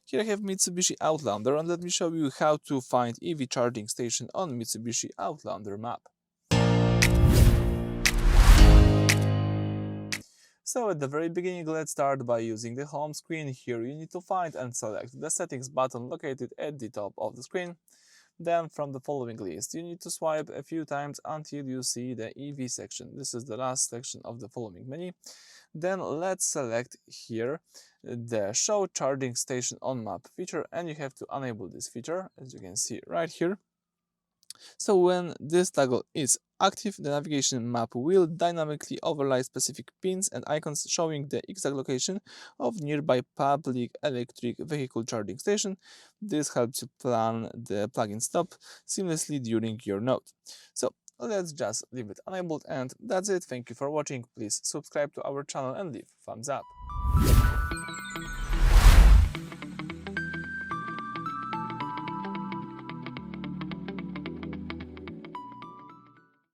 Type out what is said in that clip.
Here I have Mitsubishi Outlander, and let me show you how to find EV charging station on Mitsubishi Outlander map. So at the very beginning, let's start by using the home screen. Here you need to find and select the settings button located at the top of the screen. Then from the following list, you need to swipe a few times until you see the EV section. This is the last section of the following menu. Then let's select here the show charging station on map feature, and you have to enable this feature, as you can see right here. So when this toggle is active, the navigation map will dynamically overlay specific pins and icons showing the exact location of nearby public electric vehicle charging station. This helps you plan the plug-in stop seamlessly during your node. So let's just leave it enabled, and that's it. Thank you for watching. Please subscribe to our channel and leave thumbs up.